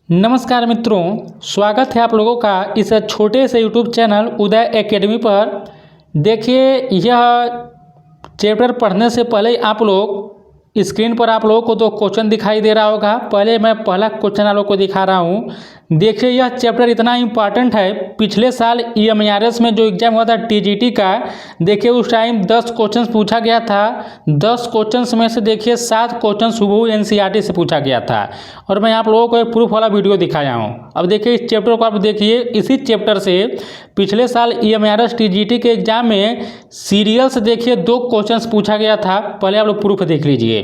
नमस्कार मित्रों, स्वागत है आप लोगों का इस छोटे से यूट्यूब चैनल उदय एकेडमी पर। देखिए, यह चैप्टर पढ़ने से पहले आप लोग स्क्रीन पर आप लोगों को दो क्वेश्चन दिखाई दे रहा होगा। पहले मैं पहला क्वेश्चन आप लोगों को दिखा रहा हूँ। देखिए, यह चैप्टर इतना इम्पॉर्टेंट है। पिछले साल EMRS में जो एग्ज़ाम हुआ था TGT का, देखिए उस टाइम 10 क्वेश्चन पूछा गया था। 10 क्वेश्चन में से देखिए 7 क्वेश्चन हुबहू NCERT से पूछा गया था और मैं आप लोगों को एक प्रूफ वाला वीडियो दिखाया हूँ। अब देखिए इस चैप्टर को आप देखिए। इसी चैप्टर से पिछले साल EMRS TGT के एग्जाम में सीरियल से देखिए 2 क्वेश्चन पूछा गया था। पहले आप लोग प्रूफ देख लीजिए।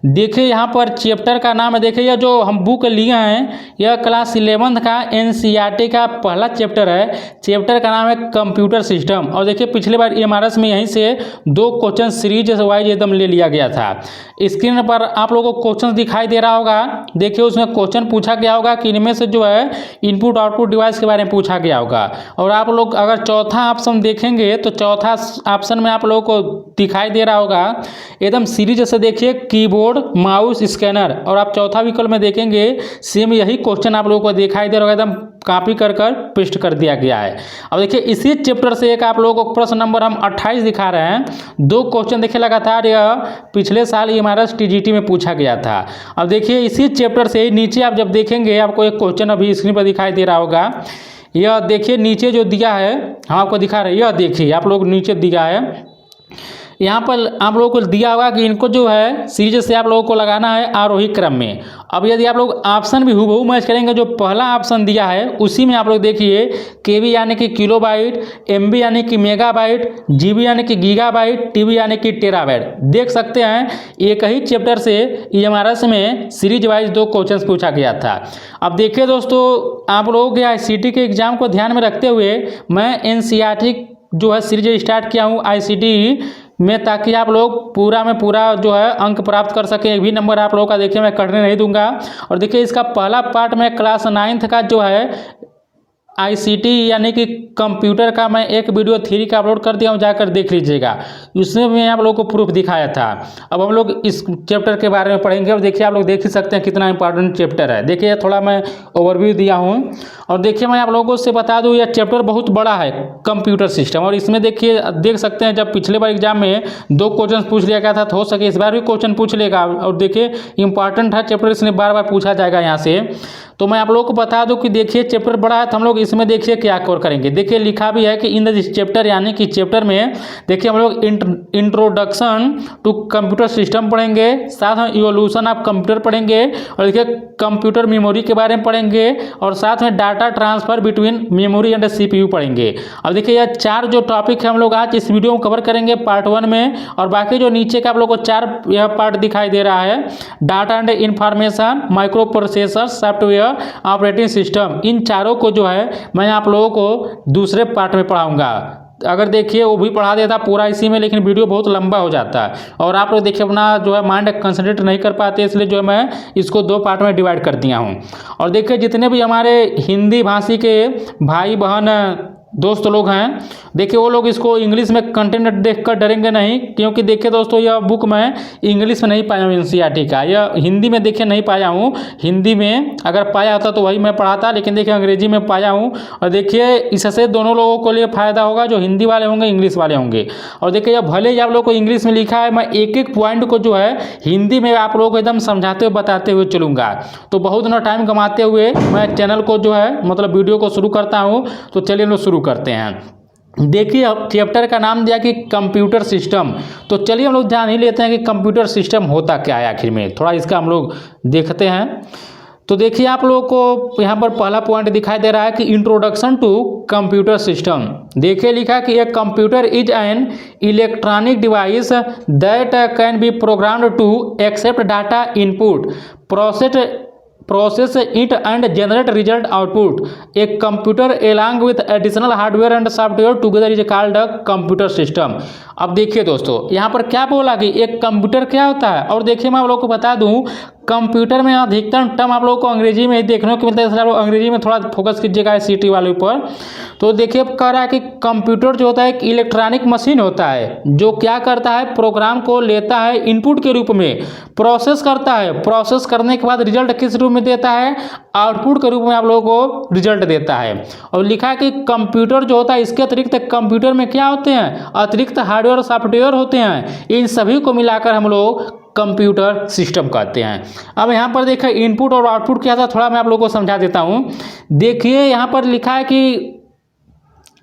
देखिए यहाँ पर चैप्टर का नाम है, देखिए यह जो हम बुक लिए हैं यह क्लास 11th का NCERT का पहला चैप्टर है। चैप्टर का नाम है कंप्यूटर सिस्टम। और देखिए पिछले बार EMRS में यहीं से 2 क्वेश्चन सीरीज वाइज एकदम ले लिया गया था। स्क्रीन पर आप लोगों को क्वेश्चन दिखाई दे रहा होगा। देखिए उसमें क्वेश्चन पूछा गया होगा कि इनमें से जो है इनपुट आउटपुट डिवाइस के बारे में पूछा गया होगा। और आप लोग अगर चौथा ऑप्शन देखेंगे तो चौथा ऑप्शन में आप लोगों को दिखाई दे रहा होगा एकदम सीरीज से देखिए कीबोर्ड, माउस, स्कैनर। और आप चौथा विकल्प में देखेंगे सेम यही क्वेश्चन आप लोगों को दिखाई दे रहा होगा, एकदम कॉपी कर पेस्ट कर दिया गया है। अब देखिए इसी चैप्टर से एक आप लोगों को प्रश्न नंबर हम 28 दिखा रहे हैं। 2 क्वेश्चन देखिए लगातार यह पिछले साल EMRS TGT में पूछा गया था। अब देखिए इसी चैप्टर से नीचे आप जब देखेंगे आपको एक क्वेश्चन अभी स्क्रीन पर दिखाई दे रहा होगा। यह देखिए नीचे जो दिया है हम आपको दिखा रहे हैं, यह देखिए आप लोग नीचे दिया है। यहाँ पर आप लोगों को दिया होगा कि इनको जो है सीरीज से आप लोगों को लगाना है आरोही क्रम में। अब यदि आप लोग ऑप्शन भी हूबहू मैच करेंगे, जो पहला ऑप्शन दिया है उसी में आप लोग देखिए KB यानी कि किलोबाइट, MB यानी कि मेगाबाइट, GB यानी कि गीगाबाइट, TB यानी कि टेराबाइट। देख सकते हैं एक ही चैप्टर से EMRS में सीरीज वाइज 2 क्वेश्चन पूछा गया था। अब देखिए दोस्तों, आप लोगों के ICT के एग्जाम को ध्यान में रखते हुए मैं NCERT जो है सीरीज स्टार्ट किया हूँ ICT में, ताकि आप लोग पूरा में पूरा जो है अंक प्राप्त कर सकें। एक भी नंबर आप लोगों का देखिए मैं कटने नहीं दूंगा। और देखिए इसका पहला पार्ट में क्लास 9th का जो है ICT यानी कि कंप्यूटर का मैं एक वीडियो 3 का अपलोड कर दिया हूँ, जाकर देख लीजिएगा। उसमें मैं आप लोगों को प्रूफ दिखाया था। अब हम लोग इस चैप्टर के बारे में पढ़ेंगे। और देखिए आप लोग देख ही सकते हैं कितना इंपॉर्टेंट चैप्टर है। देखिए थोड़ा मैं ओवरव्यू दिया हूँ। और देखिए मैं आप लोगों से बता दूँ यह चैप्टर बहुत बड़ा है, कंप्यूटर सिस्टम। और इसमें देखिए देख सकते हैं जब पिछले बार एग्जाम में 2 क्वेश्चन पूछ लिया गया था, तो हो सके इस बार भी क्वेश्चन पूछ लेगा। और देखिए इंपॉर्टेंट है चैप्टर, इसमें बार बार पूछा जाएगा यहाँ से। तो मैं आप लोगों को बता दूं कि देखिए चैप्टर बड़ा है, तो हम लोग इसमें देखिए क्या कवर करेंगे। देखिए लिखा भी है कि इन दिस चैप्टर, यानी कि चैप्टर में देखिए हम लोग इंट्रोडक्शन टू कंप्यूटर सिस्टम पढ़ेंगे, साथ में इवोल्यूशन ऑफ कंप्यूटर पढ़ेंगे, और देखिए कंप्यूटर मेमोरी के बारे में पढ़ेंगे, और साथ में data transfer between memory and CPU पढ़ेंगे। अब देखिए यह 4 जो टॉपिक है हम लोग आज इस वीडियो में कवर करेंगे पार्ट 1 में। और बाकी जो नीचे का आप लोग को 4 यह पार्ट दिखाई दे रहा है, data and information, microprocessor, software, operating system, इन चारों को जो है मैं आप लोगों को दूसरे पार्ट में पढ़ाऊंगा। अगर देखिए वो भी पढ़ा देता पूरा इसी में, लेकिन वीडियो बहुत लंबा हो जाता है और आप लोग देखिए अपना जो है माइंड कंसंट्रेट नहीं कर पाते, इसलिए जो है मैं इसको 2 पार्ट में डिवाइड कर दिया हूँ। और देखिए जितने भी हमारे हिंदी भाषी के भाई बहन दोस्त लोग हैं, देखिए वो लोग इसको इंग्लिश में कंटेंट देखकर डरेंगे नहीं, क्योंकि देखिए दोस्तों यह बुक मैं इंग्लिश में नहीं पाया हूँ NCERT का, यह हिंदी में देखिए नहीं पाया हूँ। हिंदी में अगर पाया होता तो वही मैं पढ़ाता, लेकिन देखिए अंग्रेजी में पाया हूँ। और देखिए इससे दोनों लोगों को लिए फ़ायदा होगा, जो हिंदी वाले होंगे, इंग्लिश वाले होंगे। और देखिए यह भले ही आप लोग को इंग्लिश में लिखा है, मैं एक एक पॉइंट को जो है हिंदी में आप लोगों को एकदम समझाते हुए बताते हुए चलूँगा। तो बहुत ना टाइम कमाते हुए मैं चैनल को जो है मतलब वीडियो को शुरू करता हूँ। तो चलिए हम लोग शुरू करते हैं। देखिए अब चैप्टर का नाम दिया कि कंप्यूटर सिस्टम। तो चलिए हम लोग जान ही लेते हैं कि कंप्यूटर सिस्टम होता क्या है आखिर में, थोड़ा इसका हम लोग देखते हैं। तो देखिए आप लोगों को यहाँ पर पहला पॉइंट दिखाई दे रहा है कि इंट्रोडक्शन टू कंप्यूटर सिस्टम। देखिए लिखा कि एक computer is an electronic device that can be programmed to accept data input, process it and generate result output. A computer along with additional hardware and software together is called a computer system. अब देखिए दोस्तों यहाँ पर क्या बोला कि एक computer क्या होता है। और देखिए मैं आप लोगों को बता दूं कंप्यूटर में अधिकतर टर्म आप लोगों को अंग्रेजी में ही देखने को मिलता है, इसलिए आप लोग अंग्रेजी में थोड़ा फोकस कीजिएगा सीटी वाले ऊपर। तो देखिए कह रहा है कि कंप्यूटर जो होता है एक इलेक्ट्रॉनिक मशीन होता है जो क्या करता है, प्रोग्राम को लेता है इनपुट के रूप में, प्रोसेस करता है, प्रोसेस करने के बाद रिजल्ट किस रूप में देता है, आउटपुट के रूप में आप लोगों को रिजल्ट देता है। और लिखा है कि कंप्यूटर जो होता है इसके अतिरिक्त कंप्यूटर में क्या होते हैं, अतिरिक्त हार्डवेयर और सॉफ्टवेयर होते हैं, इन सभी को मिलाकर हम लोग कंप्यूटर सिस्टम कहते हैं। अब यहाँ पर देखिए इनपुट और आउटपुट क्या था, थोड़ा मैं आप लोगों को समझा देता हूँ। देखिए यहाँ पर लिखा है कि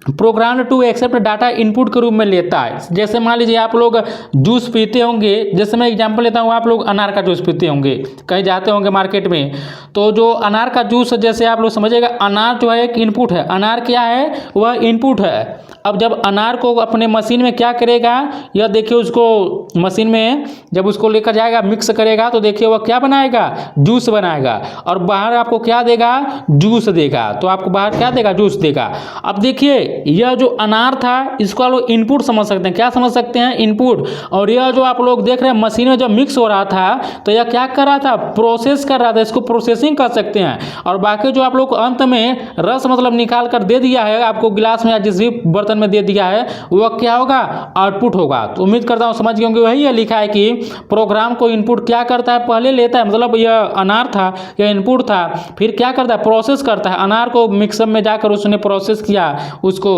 program to accept data input के रूप में लेता है। जैसे मान लीजिए आप लोग जूस पीते होंगे, जैसे मैं एग्जांपल लेता हूँ, आप लोग अनार का जूस पीते होंगे, कहीं जाते होंगे मार्केट में, तो जो अनार का जूस जैसे आप लोग समझिएगा, अनार जो है एक इनपुट है, अनार क्या है, वह इनपुट है। अब जब अनार को अपने मशीन में क्या करेगा, यह देखिए उसको मशीन में जब उसको लेकर जाएगा मिक्स करेगा तो देखिए वह क्या बनाएगा, जूस बनाएगा, और बाहर आपको क्या देगा, जूस देगा। तो आपको बाहर क्या देगा, जूस देगा। अब देखिए यह जो अनार था इसको आप लोग इनपुट समझ सकते हैं, क्या समझ सकते हैं, इनपुट। और यह जो आप लोग देख रहे हैं मशीन में जब मिक्स हो रहा था तो यह क्या कर रहा था, प्रोसेस कर रहा था, इसको प्रोसेसिंग कर सकते हैं। और बाकी जो आप लोग अंत में रस मतलब निकाल कर दे दिया है आपको गिलास में या जिस भी बर्तन में दे दिया है, वह क्या होगा, आउटपुट होगा। तो उम्मीद करता हूँ समझ गए होंगे। वही है लिखा है कि प्रोग्राम को इनपुट क्या करता है, पहले लेता है, मतलब यह अनार था, यह इनपुट था, फिर क्या करता है, प्रोसेस करता है, अनार को मिक्सर में जाकर उसने प्रोसेस किया उसको,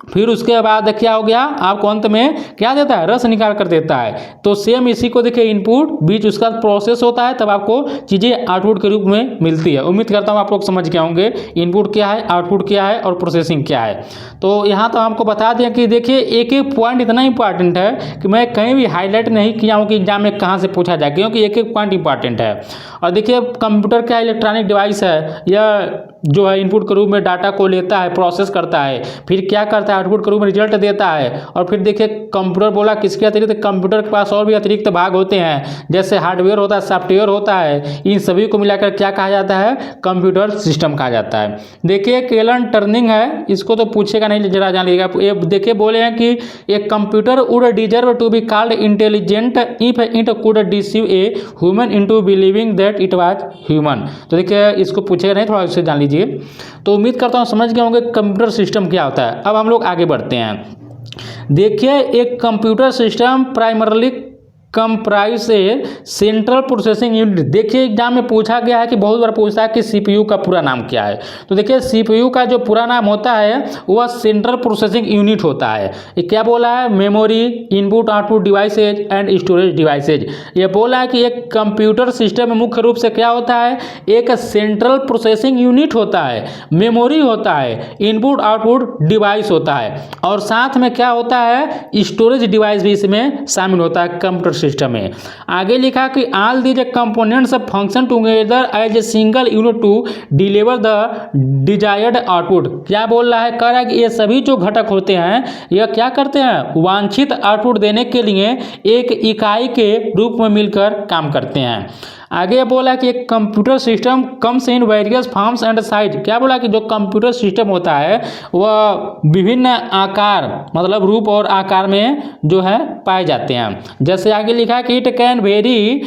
फिर उसके बाद क्या हो गया, आपको अंत में क्या देता है, रस निकाल कर देता है। तो सेम इसी को देखिए इनपुट, बीच उसका प्रोसेस होता है, तब आपको चीज़ें आउटपुट के रूप में मिलती है। उम्मीद करता हूँ आप लोग समझ गए होंगे इनपुट क्या है, आउटपुट क्या है और प्रोसेसिंग क्या है। तो यहाँ तो हमको बता दें कि देखिए एक एक पॉइंट इतना इंपॉर्टेंट है कि मैं कहीं भी हाईलाइट नहीं किया हूँ कि एग्जाम में कहाँ से पूछा जाए, क्योंकि एक एक पॉइंट इंपॉर्टेंट है। और देखिए कंप्यूटर क्या इलेक्ट्रॉनिक डिवाइस है, यह जो है इनपुट के रूप में डाटा को लेता है, प्रोसेस करता है, फिर क्या करता है, आउटपुट के रूप में रिजल्ट देता है। और फिर देखिए कंप्यूटर बोला किसके अतिरिक्त, कंप्यूटर के पास और भी अतिरिक्त भाग होते हैं, जैसे हार्डवेयर होता है, सॉफ्टवेयर होता है, इन सभी को मिलाकर क्या कहा जाता है, कंप्यूटर सिस्टम कहा जाता है। देखिए केलन टर्निंग है, इसको तो पूछेगा नहीं, जरा जान लीजिएगा। ये देखिए बोले हैं कि एक computer would deserve to be called intelligent if it could deceive a human into believing that it was human. तो देखिए इसको पूछेगा नहीं, थोड़ा इससे जान लीजिए। तो उम्मीद करता हूँ समझ गए होंगे कंप्यूटर सिस्टम क्या होता है। अब हम लोग आगे बढ़ते हैं। देखिए एक कंप्यूटर सिस्टम प्राइमरली कंप्राइज से सेंट्रल प्रोसेसिंग यूनिट। देखिए एग्जाम में पूछा गया है कि बहुत बार पूछता है कि सीपीयू का पूरा नाम क्या है। तो देखिए सीपीयू का जो पूरा नाम होता है वह सेंट्रल प्रोसेसिंग यूनिट होता है। ये क्या बोला है, memory, input output devices and storage devices. ये बोला है कि एक कंप्यूटर सिस्टम में मुख्य रूप से क्या होता है, एक सेंट्रल प्रोसेसिंग यूनिट होता है, मेमोरी होता है, इनपुट आउटपुट डिवाइस होता है, और साथ में क्या होता है, स्टोरेज डिवाइस भी इसमें शामिल होता है कंप्यूटर सिस्टम में। आगे लिखा कि all these components function together as a single unit to deliver the desired output. क्या बोल रहा है, कह रहा है कि ये सभी जो घटक होते हैं यह क्या करते हैं, वांछित आउटपुट देने के लिए एक इकाई के रूप में मिलकर काम करते हैं। आगे बोला कि एक computer system comes in various forms and size. क्या बोला कि जो कंप्यूटर सिस्टम होता है वह विभिन्न आकार मतलब रूप और आकार में जो है पाए जाते हैं। जैसे आगे लिखा कि इट कैन वेरी,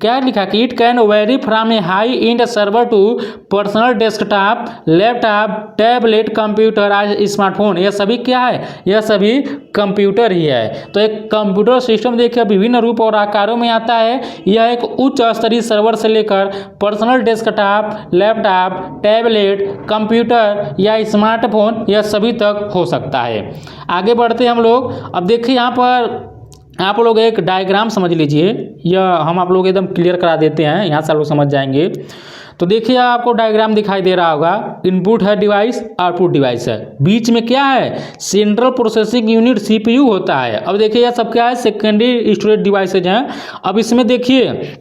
क्या लिखा कि it can vary from a high end server to personal desktop, laptop, tablet, computer, आज स्मार्टफोन। यह सभी क्या है, यह सभी कंप्यूटर ही है। तो एक कंप्यूटर सिस्टम देखिए विभिन्न रूप और आकारों में आता है। यह एक उच्च स्तरीय सर्वर से लेकर personal desktop, laptop, tablet, computer या स्मार्टफोन, यह सभी तक हो सकता है। आगे बढ़ते हैं हम लोग। अब देखिए यहाँ पर आप लोग एक डायग्राम समझ लीजिए, यह हम आप लोग एकदम क्लियर करा देते हैं, यहाँ से आप लोग समझ जाएंगे। तो देखिए आपको डायग्राम दिखाई दे रहा होगा, इनपुट है डिवाइस, आउटपुट डिवाइस है, बीच में क्या है, सेंट्रल प्रोसेसिंग यूनिट सीपीयू होता है। अब देखिए यह सब क्या है, सेकेंडरी स्टोरेज डिवाइसेज हैं। अब इसमें देखिए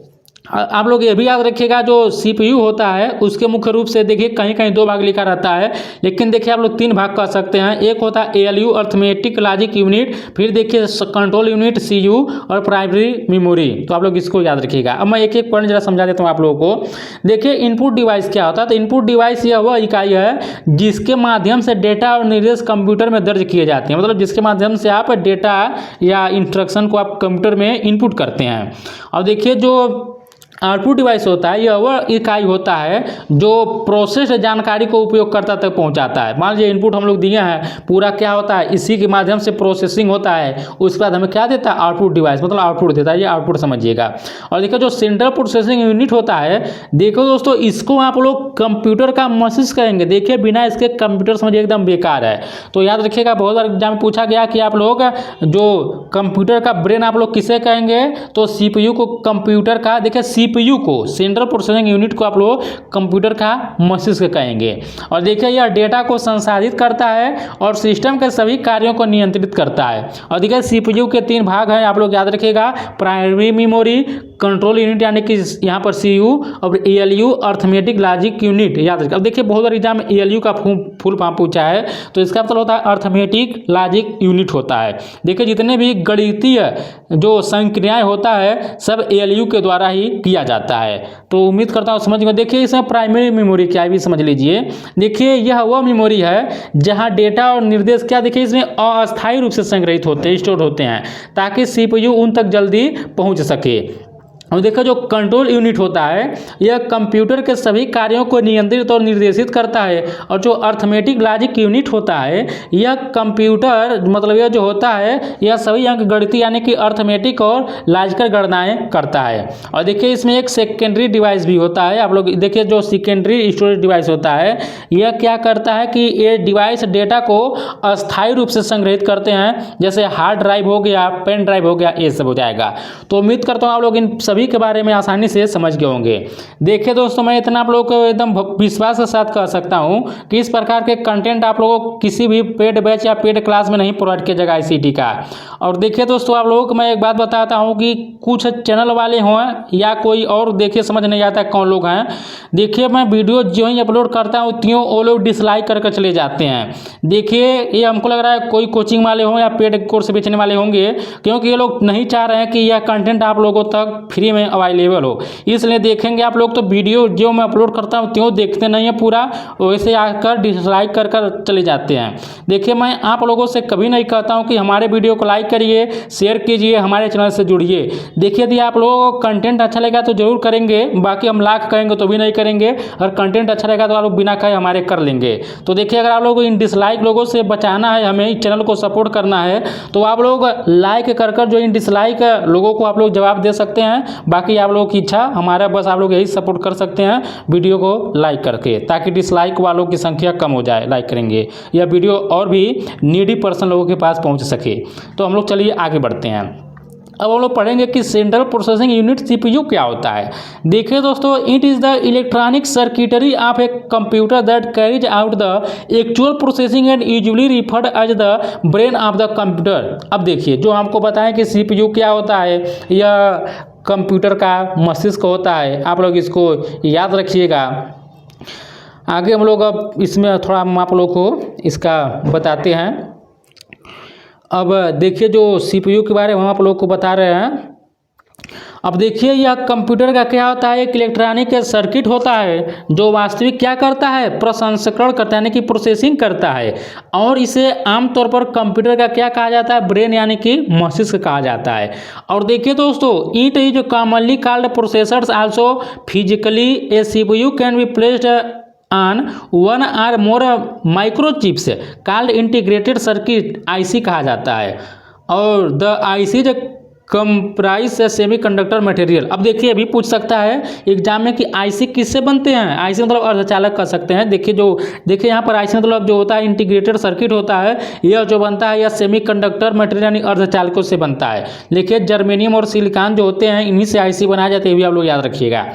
आप लोग ये भी याद रखिएगा, जो सीपीयू होता है उसके मुख्य रूप से देखिए कहीं कहीं दो भाग लिखा रहता है, लेकिन देखिए आप लोग तीन भाग कर सकते हैं। एक होता है एएलयू अर्थमेटिक लॉजिक यूनिट, फिर देखिए कंट्रोल यूनिट सीयू, और प्राइमरी मेमोरी। तो आप लोग इसको याद रखिएगा। अब मैं एक एक पॉइंट जरा समझा देता हूँ आप लोगों को। देखिए इनपुट डिवाइस क्या होता है, तो इनपुट डिवाइस यह वह इकाई है जिसके माध्यम से डेटा और निर्देश कंप्यूटर में दर्ज किए जाते हैं, मतलब जिसके माध्यम से आप डेटा या इंस्ट्रक्शन को आप कंप्यूटर में इनपुट करते हैं। और देखिए जो आउटपुट डिवाइस होता है, यह वह इकाई होता है जो प्रोसेस जानकारी को उपयोगकर्ता तक पहुंचाता है। मान लीजिए इनपुट हम लोग दिए हैं, पूरा क्या होता है, इसी के माध्यम से प्रोसेसिंग होता है, उसके बाद हमें क्या देता है, आउटपुट डिवाइस, मतलब आउटपुट देता है, ये आउटपुट समझिएगा। और देखो जो सेंट्रल प्रोसेसिंग यूनिट होता है, देखो दोस्तों इसको आप लोग कंप्यूटर का मस्तिष्क कहेंगे। देखिए बिना इसके कंप्यूटर समझिए एकदम बेकार है। तो याद रखिएगा, बहुत बार एग्जाम में पूछा गया कि आप लोग जो कंप्यूटर का ब्रेन आप लोग किसे कहेंगे, तो सीपीयू को कंप्यूटर का, देखिए सीपीयू को, सेंट्रल प्रोसेसिंग यूनिट को आप लोग कंप्यूटर का मस्तिष्क कहेंगे। और देखिए यह डेटा को संसाधित करता है और सिस्टम के सभी कार्यों को नियंत्रित करता है। और देखिए सीपीयू के 3 भाग हैं, आप लोग याद रखिएगा, प्राइमरी मेमोरी, कंट्रोल यूनिट यानी कि यहाँ पर सीयू, और एएलयू अर्थमेटिक लॉजिक यूनिट, याद रखिए। अब देखिए बहुत बार एग्जाम में एएलयू का फुल फॉर्म पूछा है, तो इसका मतलब होता है अर्थमेटिक लॉजिक यूनिट होता है। देखिए जितने भी गणितीय जो संक्रियाएं होता है सब एएलयू के द्वारा ही किया जाता है। तो उम्मीद करता हूँ समझ गए। देखिए इसमें प्राइमरी मेमोरी क्या है भी समझ लीजिए। देखिए यह वह मेमोरी है जहां डेटा और निर्देश क्या, देखिए इसमें अस्थायी रूप से संग्रहित होते हैं, स्टोर होते हैं, ताकि सीपीयू उन तक जल्दी पहुंच सके। और देखो जो कंट्रोल यूनिट होता है, यह कंप्यूटर के सभी कार्यों को नियंत्रित और निर्देशित करता है। और जो अर्थमेटिक लॉजिक यूनिट होता है, यह कंप्यूटर, मतलब यह जो होता है, यह सभी अंकगणितीय यानी कि अर्थमेटिक और लॉजिकल गणनाएं करता है। और देखिए इसमें एक सेकेंडरी डिवाइस भी होता है। आप लोग देखिए जो सेकेंडरी स्टोरेज डिवाइस होता है, यह क्या करता है कि ये डिवाइस डेटा को अस्थायी रूप से संग्रहित करते हैं, जैसे हार्ड ड्राइव हो गया, पेन ड्राइव हो गया, ये सब हो जाएगा। तो उम्मीद करता हूँ आप लोग इन सभी के बारे में आसानी से समझ गए होंगे। देखिए दोस्तों मैं इतना आप लोगों को एकदम विश्वास के साथ कह सकता हूं कि इस प्रकार के कंटेंट आप लोगों को किसी भी पेड बैच या पेड क्लास में नहीं प्रोवाइड किया जाएगा आईसीटी का। और देखिए दोस्तों आप लोगों को मैं एक बात बताता हूं कि कुछ चैनल वाले हों या कोई और, देखिए समझ नहीं आता कौन लोग हैं, देखिए मैं वीडियो जो ही अपलोड करता हूँ त्यों वो लोग डिसलाइक करके चले जाते हैं। देखिए ये हमको लग रहा है कोई कोचिंग वाले हों या पेड कोर्स बेचने वाले होंगे, क्योंकि ये लोग नहीं चाह रहे हैं कि यह कंटेंट आप लोगों तक फ्री में अवेलेबल हो। इसलिए देखेंगे आप लोग तो वीडियो जो मैं अपलोड करता हूँ त्यों देखते नहीं है पूरा, वैसे आकर डिसलाइक कर चले जाते हैं। देखिए मैं आप लोगों से कभी नहीं कहता हूँ कि हमारे वीडियो को लाइक करिए, शेयर कीजिए, हमारे चैनल से जुड़िए। देखिए यदि आप लोगों को कंटेंट अच्छा लगेगा तो जरूर करेंगे, बाकी हम लाख कहेंगे तो भी नहीं करेंगे। और कंटेंट अच्छा लगेगा तो आप लोग बिना कहे हमारे कर लेंगे। तो देखिए अगर आप लोगों को इन डिसलाइक लोगों से बचाना है, हमें इस चैनल को सपोर्ट करना है, तो आप लोग लाइक कर जो इन डिसलाइक लोगों को आप लोग जवाब दे सकते हैं। बाकी आप लोगों की इच्छा, हमारा बस आप लोग यही सपोर्ट कर सकते हैं वीडियो को लाइक करके, ताकि डिसलाइक वालों की संख्या कम हो जाए। लाइक करेंगे यह वीडियो और भी नीडी पर्सन लोगों के पास पहुंच सके। तो हम लोग चलिए आगे बढ़ते हैं। अब हम लोग पढ़ेंगे कि सेंट्रल प्रोसेसिंग यूनिट सीपीयू क्या होता है। देखिए दोस्तों, it is the electronic circuitry of a computer that carries out the actual processing and usually referred as the brain of the computer. अब देखिए जो हमको बताएं कि सीपीयू क्या होता है, यह कंप्यूटर का मस्तिष्क होता है। आप लोग इसको याद रखिएगा। आगे हम लोग अब इसमें थोड़ा हम आप लोग को इसका बताते हैं। अब देखिए जो सीपीयू के बारे में हम आप लोग को बता रहे हैं। अब देखिए यह कंप्यूटर का क्या होता है, एक इलेक्ट्रॉनिक सर्किट होता है जो वास्तविक क्या करता है, प्रसंस्करण करता है, यानी कि प्रोसेसिंग करता है। और इसे आमतौर पर कंप्यूटर का क्या कहा जाता है, ब्रेन यानी कि मस्तिष्क कहा जाता है। और देखिए दोस्तों, it is commonly called processors also physically A CPU can be placed on one or more microchips called integrated circuit IC कहा जाता है। और द IC जो कंप्राइज सेमीकंडक्टर मटेरियल। अब देखिए अभी पूछ सकता है एग्जाम में कि आईसी किससे बनते हैं। आईसी मतलब अर्धचालक कर सकते हैं। देखिए यहाँ पर आईसी मतलब जो होता है इंटीग्रेटेड सर्किट होता है, यह जो बनता है यह सेमीकंडक्टर मटेरियल यानी अर्धचालकों से बनता है। देखिए जर्मेनियम और सिलिकॉन जो होते हैं इन्हीं से आईसी बनाए जाते हैं, भी आप लोग याद रखिएगा।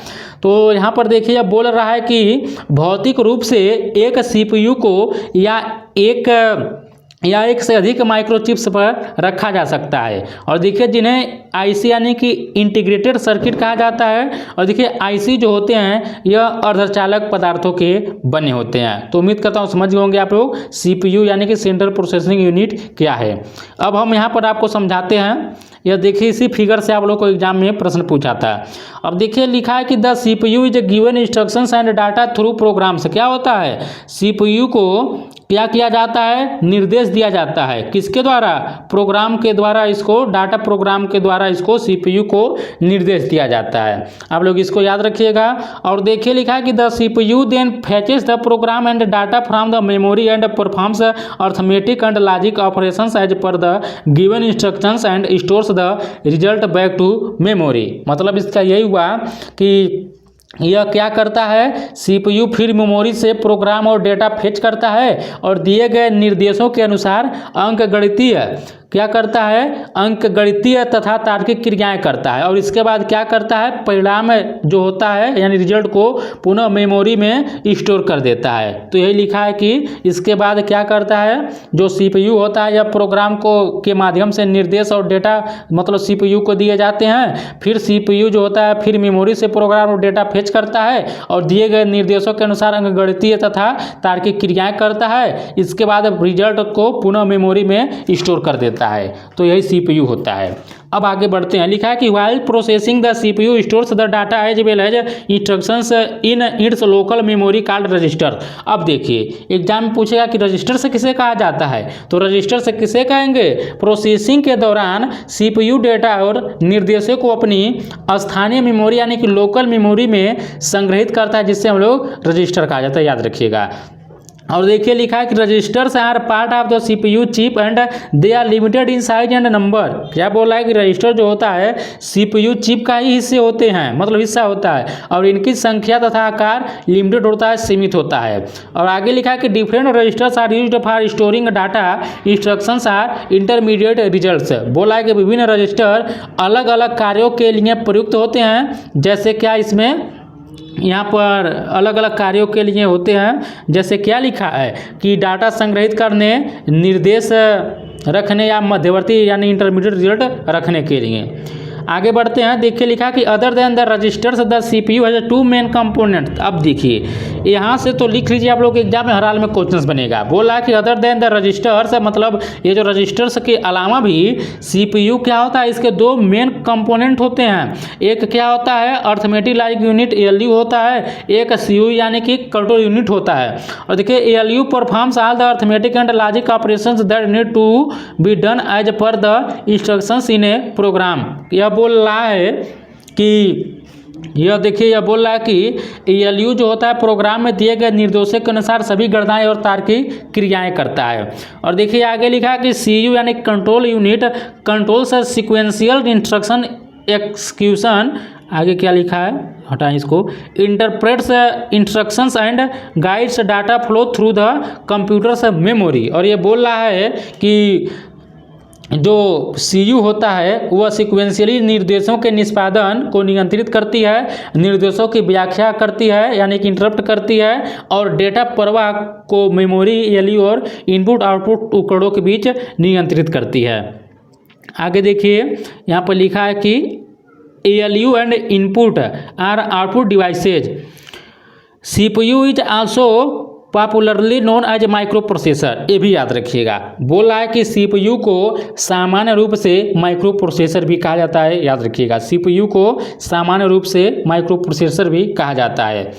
तो यहाँ पर देखिए यह बोल रहा है कि भौतिक रूप से एक सीपीयू को या एक से अधिक माइक्रोचिप्स पर रखा जा सकता है। और देखिए जिन्हें आईसी यानी कि इंटीग्रेटेड सर्किट कहा जाता है। और देखिए आईसी जो होते हैं यह अर्धचालक पदार्थों के बने होते हैं। तो उम्मीद करता हूँ समझ गए होंगे आप लोग सीपीयू यानी कि सेंट्रल प्रोसेसिंग यूनिट क्या है। अब हम यहाँ पर आपको समझाते हैं। यह देखिए इसी फिगर से आप लोग को एग्जाम में प्रश्न पूछा था। अब देखिए लिखा है कि the CPU is given instructions and data through program से क्या होता है, CPU को क्या किया जाता है, निर्देश दिया जाता है, किसके द्वारा, प्रोग्राम के द्वारा, इसको डाटा प्रोग्राम के द्वारा इसको CPU को निर्देश दिया जाता है। आप लोग इसको याद रखिएगा। और देखिए लिखा है कि the CPU then fetches the program and data from the memory and performs arithmetic and logic operations as per the given instructions and stores the result back to memory. मतलब इसका यही हुआ कि यह क्या करता है, CPU फिर मेमोरी से प्रोग्राम और डेटा फेच करता है और दिए गए निर्देशों के अनुसार अंकगणितीय क्या करता है, अंकगणितीय तथा तार्किक क्रियाएं करता है। और इसके बाद क्या करता है, परिणाम जो होता है यानी रिजल्ट को पुनः मेमोरी में स्टोर कर देता है। तो यही लिखा है कि इसके बाद क्या करता है, जो CPU होता है यह प्रोग्राम को के माध्यम से निर्देश और डेटा मतलब CPU को दिए जाते हैं। फिर CPU जो होता है फिर मेमोरी से प्रोग्राम और डेटा फेच करता है और दिए गए निर्देशों के अनुसार अंकगणितीय तथा तार्किक क्रियाएं करता है। इसके बाद रिजल्ट को पुनः मेमोरी में स्टोर कर देता है। तो यही CPU होता है। अब आगे बढ़ते हैं। लिखा है कि while processing the CPU stores the data as well as instructions in its local memory called register। अब देखिए एग्जाम में पूछेगा कि रजिस्टर से किसे कहा जाता है, तो रजिस्टर से किसे कहेंगे, प्रोसेसिंग के दौरान CPU डेटा और निर्देशों को अपनी स्थानीय मेमोरी यानी कि लोकल मेमोरी में संग्रहित करता है, जिससे हम लोग रजिस्टर कहा जाता है, याद रखिएगा। और देखिए लिखा है कि registers are part of the CPU chip and they are limited in size and number. क्या बोला है कि रजिस्टर जो होता है CPU चिप का ही हिस्से होते हैं, मतलब हिस्सा होता है, और इनकी संख्या तथा आकार लिमिटेड होता है, सीमित होता है। और आगे लिखा है कि different registers are used for storing data, instructions or intermediate results. बोला है कि विभिन्न रजिस्टर अलग अलग कार्यों के लिए प्रयुक्त होते हैं, जैसे क्या इसमें यहाँ पर अलग अलग कार्यों के लिए होते हैं, जैसे क्या लिखा है कि डाटा संग्रहित करने, निर्देश रखने या मध्यवर्ती यानी इंटरमीडिएट रिजल्ट रखने के लिए। आगे बढ़ते हैं। देखिए लिखा कि other than the registers the CPU has two main component. अब देखिए यहाँ से तो लिख लीजिए, आप लोग एग्जाम में हर हाल में क्वेश्चंस बनेगा। बोला कि अदर देन द रजिस्टर्स मतलब ये जो रजिस्टर्स के अलावा भी CPU क्या होता है, इसके दो मेन कंपोनेंट होते हैं। एक क्या होता है, अर्थमेटिक लॉजिक यूनिट ALU होता है, एक CU यानी कि कंट्रोल यूनिट होता है। और देखिए ALU performs all the arithmetic and logic operations that need to be done as per the instructions in a program. यह बोल रहा है कि यह देखिए यह बोल रहा है कि ALU जो होता है प्रोग्राम में दिए गए निर्देशों के अनुसार सभी गणनाएं और तार्किक क्रियाएं करता है। और देखिए आगे लिखा है कि CU यानी control unit controls sequential instruction execution. आगे क्या लिखा है, हटाएं इसको, interprets instructions and guides data flow through the computers memory. और ये बोल रहा है कि जो CU होता है वह सिक्वेंशियली निर्देशों के निष्पादन को नियंत्रित करती है, निर्देशों की व्याख्या करती है यानी कि इंटरप्ट करती है, और डेटा प्रवाह को मेमोरी ALU और इनपुट आउटपुट उपकरणों के बीच नियंत्रित करती है। आगे देखिए यहाँ पर लिखा है कि ALU and input or output devices. CPU is also popularly known as microprocessor. ये भी याद रखिएगा। बोल रहा है कि CPU को सामान्य रूप से माइक्रो प्रोसेसर भी कहा जाता है, याद रखिएगा। CPU को सामान्य रूप से माइक्रो प्रोसेसर भी कहा जाता है।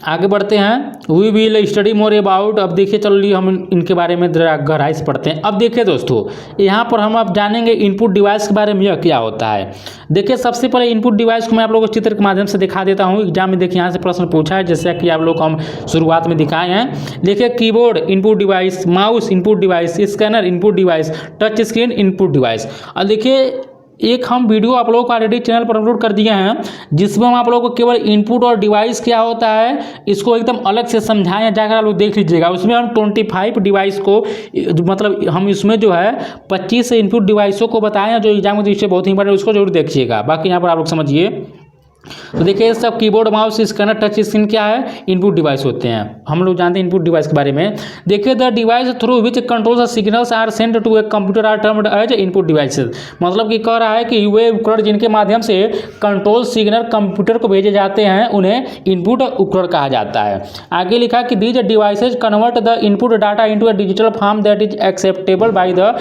आगे बढ़ते हैं। We will study more about. अब देखिए चलिए हम इनके बारे में जरा गहराई से पढ़ते हैं। अब देखिए दोस्तों यहाँ पर हम अब जानेंगे इनपुट डिवाइस के बारे में, यह क्या होता है। देखिए सबसे पहले इनपुट डिवाइस को मैं आप लोगों को चित्र के माध्यम से दिखा देता हूँ। एग्जाम में देखिए यहाँ से प्रश्न पूछा है, जैसे कि आप लोग को हम शुरुआत में दिखाए हैं। देखिए keyboard input device, mouse input device, scanner input device, touch screen input device. और देखिए एक हम वीडियो आप लोगों को ऑलरेडी चैनल पर अपलोड कर दिए हैं, जिसमें हम आप लोगों को केवल इनपुट और डिवाइस क्या होता है इसको एकदम अलग से समझाएं, जाकर आप लोग देख लीजिएगा। उसमें हम 25 डिवाइस को मतलब हम इसमें जो है 25 इनपुट डिवाइसों को बताएं जो एग्जाम में दृष्टि बहुत ही इंपॉर्टेंट, उसको जरूर देखिएगा। बाकी यहाँ पर आप लोग समझिए। तो देखिए सब keyboard, mouse, scanner, touch screen क्या है, इनपुट डिवाइस होते हैं। हम लोग जानते हैं इनपुट डिवाइस के बारे में। देखिए the device through which controls signals are send to a computer are termed as input devices. मतलब कि कह रहा है कि वे उपकरण जिनके माध्यम से कंट्रोल सिग्नल कंप्यूटर को भेजे जाते हैं उन्हें इनपुट उपकरण कहा जाता है। आगे लिखा कि these devices convert the input data into A digital form that is acceptable by the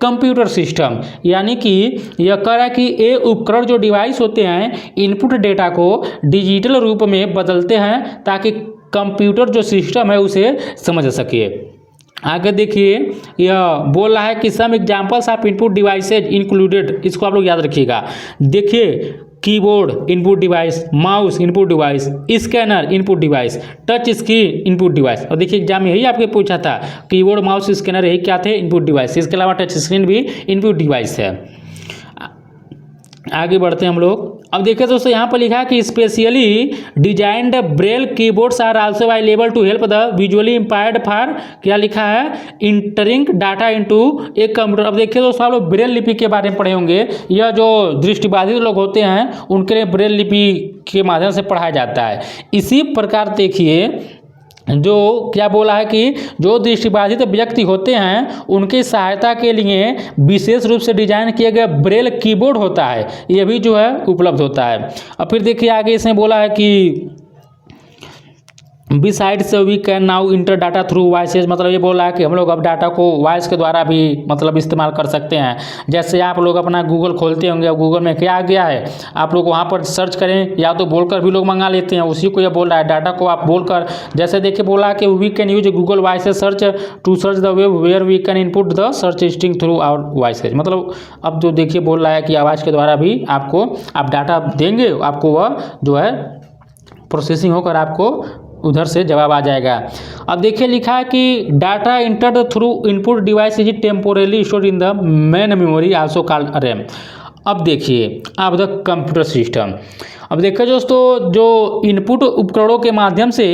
computer system, यानी कि यह कह रहा है कि ये उपकरण जो डिवाइस होते हैं इनपुट डेटा को डिजिटल रूप में बदलते हैं ताकि कंप्यूटर जो सिस्टम है उसे समझ सके। आगे देखिए, यह बोल रहा है कि some examples of input devices included, इसको आप लोग याद रखिएगा। देखिए, keyboard input device, mouse input device, scanner input device, touch screen input device. और देखिए एग्जाम में यही आपके पूछा था, कीबोर्ड माउस स्कैनर यही क्या थे, इनपुट डिवाइस। इसके अलावा टच स्क्रीन भी इनपुट डिवाइस है। आगे बढ़ते हैं हम लोग। अब देखिए दोस्तों, यहाँ पर लिखा है कि specially designed Braille keyboards are also available to help the visually impaired for, क्या लिखा है, इंटरिंग डाटा इनटू एक कंप्यूटर। अब देखिए दोस्तों, आप लोग ब्रेल लिपि के बारे में पढ़े होंगे। यह जो दृष्टिबाधित लोग होते हैं उनके लिए ब्रेल लिपि के माध्यम से पढ़ाया जाता है। इसी प्रकार देखिए, जो क्या बोला है कि जो दृष्टिबाधित व्यक्ति होते हैं उनकी सहायता के लिए विशेष रूप से डिजाइन किया गया ब्रेल कीबोर्ड होता है, यह भी जो है उपलब्ध होता है। और फिर देखिए आगे इसमें बोला है कि besides we can now enter data through voices, मतलब ये बोल रहा है कि हम लोग अब डाटा को वॉइस के द्वारा भी मतलब इस्तेमाल कर सकते हैं। जैसे आप लोग अपना गूगल खोलते होंगे, गूगल में क्या आ गया है, आप लोग वहाँ पर सर्च करें, या तो बोलकर भी लोग मंगा लेते हैं, उसी को ये बोल रहा है डाटा को आप बोलकर, जैसे देखिए बोला कि we can use Google voices search to search the web where we can input the search string through our voices. मतलब अब जो देखिए बोल रहा है कि आवाज़ के द्वारा भी आपको आप डाटा देंगे, आपको वह जो है प्रोसेसिंग होकर आपको उधर से जवाब आ जाएगा। अब देखिए लिखा है कि data entered through input device is temporarily stored in the main memory also called RAM. अब देखिए आप द कंप्यूटर सिस्टम। अब देखिए दोस्तों, जो इनपुट उपकरणों के माध्यम से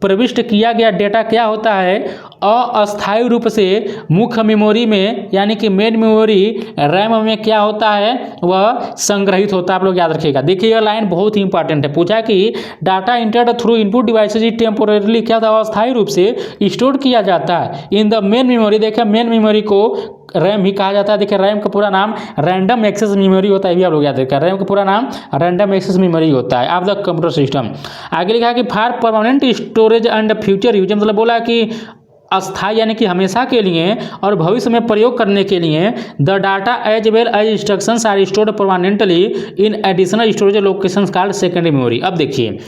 प्रविष्ट किया गया डेटा क्या होता है, अस्थायी रूप से मुख्य मेमोरी में यानी कि मेन मेमोरी रैम में क्या होता है, वह संग्रहित होता है। आप लोग याद रखिएगा। देखिए यह लाइन बहुत ही इंपॉर्टेंट है। पूछा कि data entered through input devices temporarily क्या था, अस्थायी रूप से स्टोर किया जाता है इन द मेन मेमोरी। देखिए मेन मेमोरी को रैम ही कहा जाता है। देखिए रैम का पूरा नाम रैंडम एक्सेस मेमोरी होता है, भी आप लोग याद रखिएगा। रैम का पूरा नाम रैंडम एक्सेस मेमोरी होता है ऑफ द कंप्यूटर सिस्टम। आगे लिखा है कि for permanent storage and future use, मतलब बोला कि अस्थायी यानी कि हमेशा के लिए और भविष्य में प्रयोग करने के लिए the data as well as instructions are stored permanently in additional storage locations called secondary memory. अब देखिए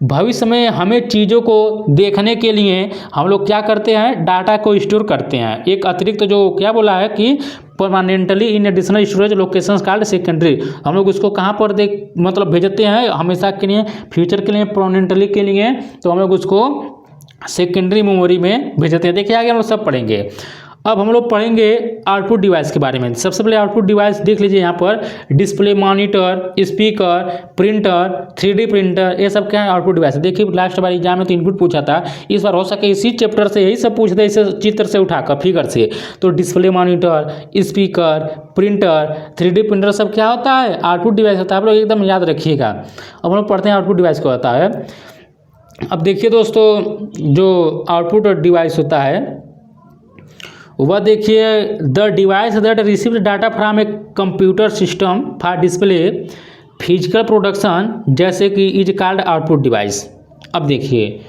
भविष्य में हमें चीज़ों को देखने के लिए हम लोग क्या करते हैं, डाटा को स्टोर करते हैं। एक अतिरिक्त जो क्या बोला है कि permanently in additional storage locations called secondary, हम लोग उसको कहाँ पर मतलब भेजते हैं, हमेशा के लिए, फ्यूचर के लिए, परमानेंटली के लिए, तो हम लोग उसको सेकेंडरी मेमोरी में भेजते हैं। देखिए आगे हम लोग सब पढ़ेंगे। अब हम लोग पढ़ेंगे आउटपुट डिवाइस के बारे में। सबसे पहले आउटपुट डिवाइस देख लीजिए यहाँ पर, display, monitor, speaker, printer, 3D printer, ये सब क्या है, आउटपुट डिवाइस। देखिए लास्ट बार एग्जाम में तो इनपुट पूछा था, इस बार हो सके इसी चैप्टर से यही सब पूछ दे, इसे चित्र से उठाकर, फिगर से। तो display, monitor, speaker, printer, 3D printer सब क्या होता है, आउटपुट डिवाइस होता है। आप लोग एकदम याद रखिएगा। अब हम लोग पढ़ते हैं आउटपुट डिवाइस क्या होता है। अब देखिए दोस्तों, जो आउटपुट डिवाइस होता है वह देखिए the device that receive data from a computer system for display physical production, जैसे कि इज कॉल्ड आउटपुट डिवाइस। अब देखिए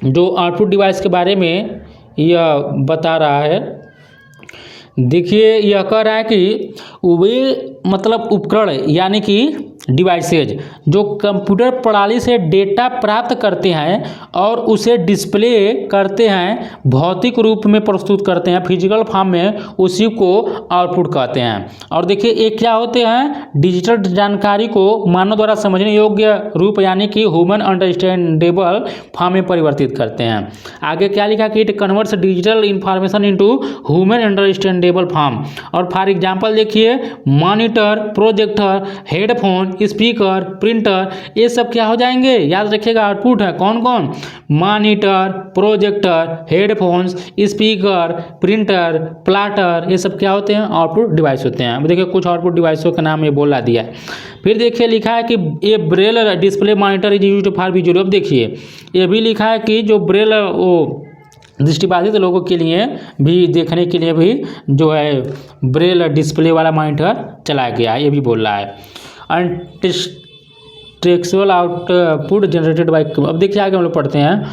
जो आउटपुट डिवाइस के बारे में यह बता रहा है, देखिए यह कह रहा है कि वे मतलब उपकरण यानी कि डिवाइसेज जो कंप्यूटर प्रणाली से डेटा प्राप्त करते हैं और उसे डिस्प्ले करते हैं, भौतिक रूप में प्रस्तुत करते हैं, फिजिकल फॉर्म में, उसी को आउटपुट कहते हैं। और देखिए ये क्या होते हैं, डिजिटल जानकारी को मानव द्वारा समझने योग्य रूप यानी कि ह्यूमन अंडरस्टैंडेबल फॉर्म में परिवर्तित करते हैं। आगे क्या लिखा कि it converts digital information into human understandable form. और फॉर एग्जांपल देखिए monitor, projector, headphone, speaker, printer, ये सब क्या हो जाएंगे, याद रखिएगा आउटपुट है। कौन कौन, monitor, projector, headphones, speaker, printer, plotter, ये सब क्या होते हैं, आउटपुट डिवाइस होते हैं। अब देखिए कुछ आउटपुट डिवाइसों का नाम ये बोला दिया है। फिर देखिए लिखा है कि ये Braille display monitor is used for visual. अब देखिए ये भी लिखा है कि जो ब्रेल वो दृष्टिबाधित लोगों के लिए भी देखने के लिए भी जो है ब्रेल डिस्प्ले वाला मॉनिटर चलाया गया है, ये भी बोल रहा है। And textual output generated by, अब देखिए आगे हम लोग पढ़ते हैं।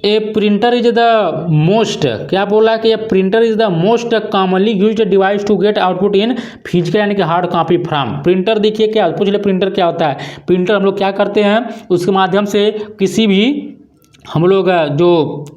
A printer is the most, क्या बोला कि a printer is the most commonly used device to get output in physical यानी कि हार्ड कॉपी फ्रॉम। प्रिंटर देखिए क्या पूछ ले, प्रिंटर क्या होता है। प्रिंटर हम लोग क्या करते हैं, उसके माध्यम से किसी भी हम लोग जो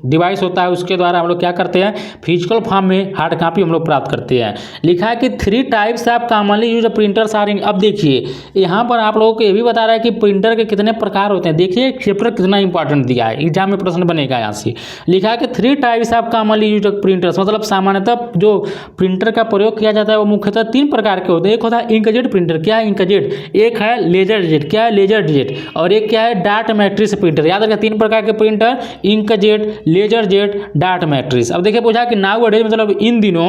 डिवाइस होता है उसके द्वारा हम लोग क्या करते हैं, फिजिकल फॉर्म में हार्ड कॉपी हम लोग प्राप्त करते हैं। लिखा है कि 3 types of commonly use printers are in. अब देखिए यहाँ पर आप लोगों को ये भी बता रहा है कि प्रिंटर के कितने प्रकार होते हैं। देखिए चैप्टर कितना इंपॉर्टेंट दिया है, एग्जाम में प्रश्न बनेगा यहाँ से। लिखा है कि 3 types of commonly use printers, मतलब सामान्यतः जो प्रिंटर का प्रयोग किया जाता है वो मुख्यतः 3 प्रकार के होते हैं। एक होता है इंकजेट प्रिंटर, क्या है इंकजेट, एक है लेजर जेट, क्या है लेजर जेट, और एक क्या है डार्ट मैट्रिक्स प्रिंटर। याद रखिए 3 प्रकार के प्रिंटर, इंकजेट, लेजर जेट, डार्ट मैट्रिक्स। अब देखिए पूछा कि नाउ अडेज मतलब इन दिनों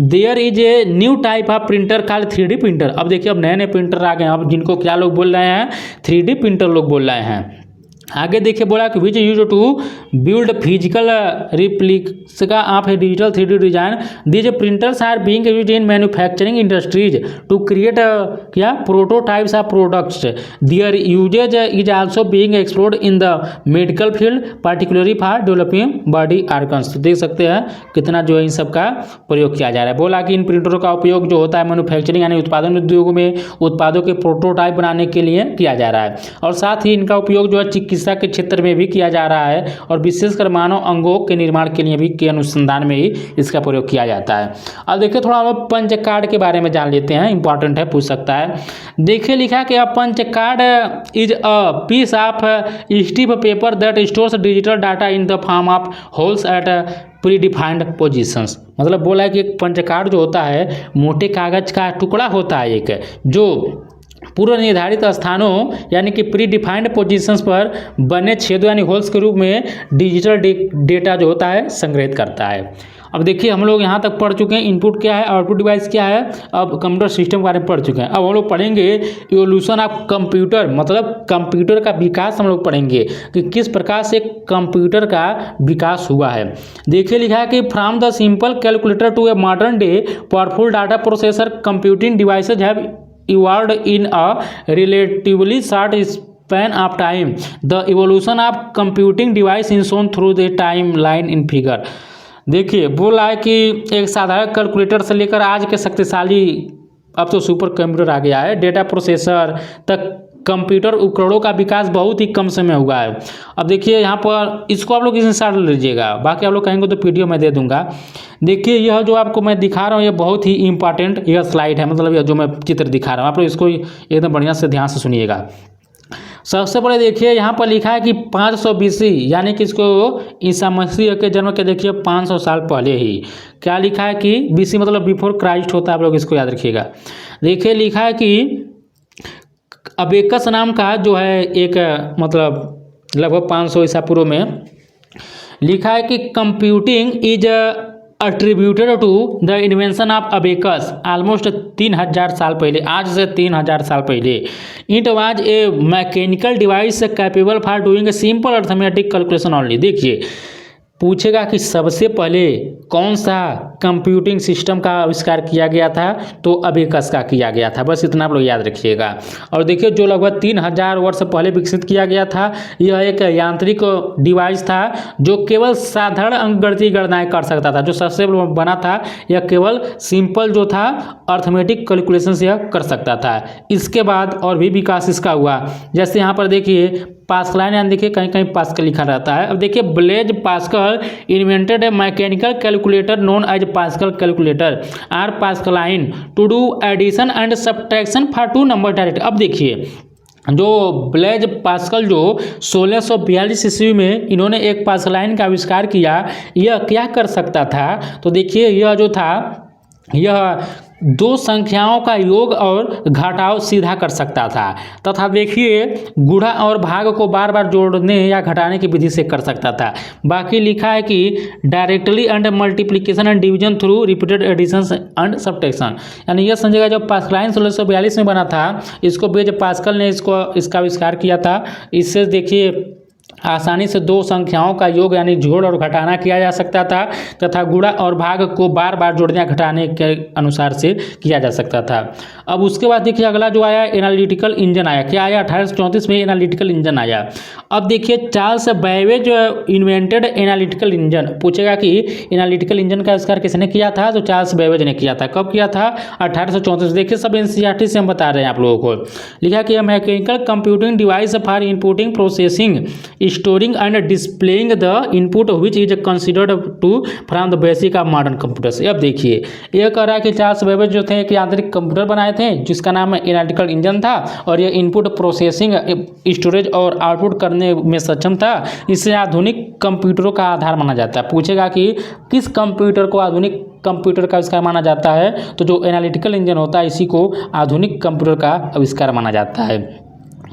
there is a new type of printer called 3D printer. अब देखिए अब नए नए प्रिंटर आ गए हैं, अब जिनको क्या लोग बोल रहे हैं, 3D प्रिंटर लोग बोल रहे हैं। आगे देखिए बोला कि which use to build physical replicas का of a digital 3D design. These printers are being used in manufacturing industries to create क्या prototypes of products. Their usages is also being explored in the medical field particularly for developing body organs. तो देख सकते हैं कितना जो है इन सब का प्रयोग किया जा रहा है। बोला कि इन प्रिंटरों का उपयोग जो होता है मैन्युफैक्चरिंग यानी उत्पादन उद्योग में उत्पादों के प्रोटोटाइप बनाने के लिए किया जा रहा है, और साथ ही इनका उपयोग जो है चिकित्सा के क्षेत्र में भी किया जा रहा है, और विशेषकर मानव अंगों के निर्माण के लिए भी के अनुसंधान में ही इसका प्रयोग किया जाता है। अब देखिए थोड़ा हम पंच कार्ड के बारे में जान लेते हैं, इंपॉर्टेंट है, पूछ सकता है। देखिए लिखा कि a punch card is a piece of stiff paper that stores digital data in the form of holes at predefined positions. मतलब बोला है कि एक पंच कार्ड जो होता है मोटे कागज का टुकड़ा होता है एक, जो पूर्व निर्धारित स्थानों यानी कि प्री डिफाइंड पोजीशंस पर बने छेदों यानी होल्स के रूप में डिजिटल डेटा जो होता है संग्रहित करता है। अब देखिए हम लोग यहाँ तक पढ़ चुके हैं इनपुट क्या है, आउटपुट डिवाइस क्या है, अब कंप्यूटर सिस्टम के बारे में पढ़ चुके हैं। अब हम लोग पढ़ेंगे इवोल्यूशन ऑफ कंप्यूटर, मतलब कंप्यूटर का विकास हम लोग पढ़ेंगे कि किस प्रकार से कंप्यूटर का विकास हुआ है। देखिए लिखा है कि from the simple calculator to a modern day powerful data processor computing devices have evolved in a relatively short span of time. The evolution of computing device is shown through the timeline in figure. देखिए बोला है कि एक साधारण calculator से लेकर आज के शक्तिशाली अब तो सुपर कंप्यूटर आ गया है, डेटा प्रोसेसर तक कंप्यूटर उपकरणों का विकास बहुत ही कम समय हुआ है। अब देखिए यहाँ पर इसको आप लोग स्क्रीनशॉट लीजिएगा, बाकी आप लोग कहेंगे तो पीडीएफ मैं दे दूंगा। देखिए यह जो आपको मैं दिखा रहा हूँ ये बहुत ही इंपॉर्टेंट यह स्लाइड है, मतलब यह जो मैं चित्र दिखा रहा हूँ आप लोग इसको एकदम बढ़िया से ध्यान से सुनिएगा। सबसे पहले देखिए यहाँ पर लिखा है कि 500 BC यानी कि इसको ईसा मसीह के जन्म के देखिए 500 साल पहले ही क्या लिखा है कि BC मतलब बिफोर क्राइस्ट होता है, आप लोग इसको याद रखिएगा। देखिए लिखा है कि अबेकस नाम का जो है एक मतलब लगभग 500 ईसा पूर्व में लिखा है कि computing is attributed to the invention of abacus almost 3000 साल पहले, आज से 3000 साल पहले। It was a mechanical device capable for doing a simple arithmetic calculation only. देखिए पूछेगा कि सबसे पहले कौन सा कंप्यूटिंग सिस्टम का आविष्कार किया गया था, तो अबेकस का किया गया था, बस इतना आप लोग याद रखिएगा। और देखिए जो लगभग 3000 वर्ष पहले विकसित किया गया था यह एक यांत्रिक डिवाइस था जो केवल साधारण अंकगणितीय गणनाएं कर सकता था। जो सबसे बना था यह केवल सिंपल जो था अर्थमेटिक कैलकुलेशन से यह कर सकता था। इसके बाद और भी विकास इसका हुआ, जैसे यहाँ पर देखिए पास्कल यानी देखिए कहीं कहीं पास्कल लिखा रहता है। अब देखिए Blaise Pascal invented a mechanical calculator known as Pascal calculator or Pascaline to do addition and subtraction for 2 number direct. अब देखिए जो ब्लेज पास्कल जो 1642 ईस्वी में इन्होंने एक पास्कलाइन का आविष्कार किया, यह क्या कर सकता था, तो देखिए यह जो था यह 2 संख्याओं का योग और घटाव सीधा कर सकता था, तथा देखिए गुणा और भाग को बार बार जोड़ने या घटाने की विधि से कर सकता था। बाकी लिखा है कि directly and multiplication and division through repeated addition and subtraction. यानी यह समझेगा जब पास्कलाइन 1642 में बना था, इसको ब्लेज पास्कल ने इसका आविष्कार किया था। इससे देखिए आसानी से दो संख्याओं का योग यानी जोड़ और घटाना किया जा सकता था तथा गुणा और भाग को बार बार जोड़ने या घटाने के अनुसार से किया जा सकता था। अब उसके बाद देखिए अगला जो आया एनालिटिकल इंजन आया। क्या आया? 1834 में एनालिटिकल इंजन आया। अब देखिए Charles Babbage invented analytical engine. पूछेगा कि एनालिटिकल इंजन का आविष्कार किसने किया था? तो चार्ल्स बैबेज ने किया था। कब किया था? 1834। देखिए सब एनसीईआरटी से हम बता रहे हैं आप लोगों को। लिखा कि mechanical computing device for inputting processing storing and displaying the input which is considered to from the basic of modern computers. अब देखिए यह कह रहा है कि चार्ल्स बैबेज जो थे एक यांत्रिक कंप्यूटर बनाए थे जिसका नाम एनालिटिकल इंजन था और यह इनपुट प्रोसेसिंग स्टोरेज और आउटपुट करने में सक्षम था। इससे आधुनिक कंप्यूटरों का आधार माना जाता है। पूछेगा कि किस कंप्यूटर को आधुनिक कंप्यूटर का आविष्कार माना जाता है? तो जो एनालिटिकल इंजन होता है इसी को आधुनिक कंप्यूटर का आविष्कार माना जाता है।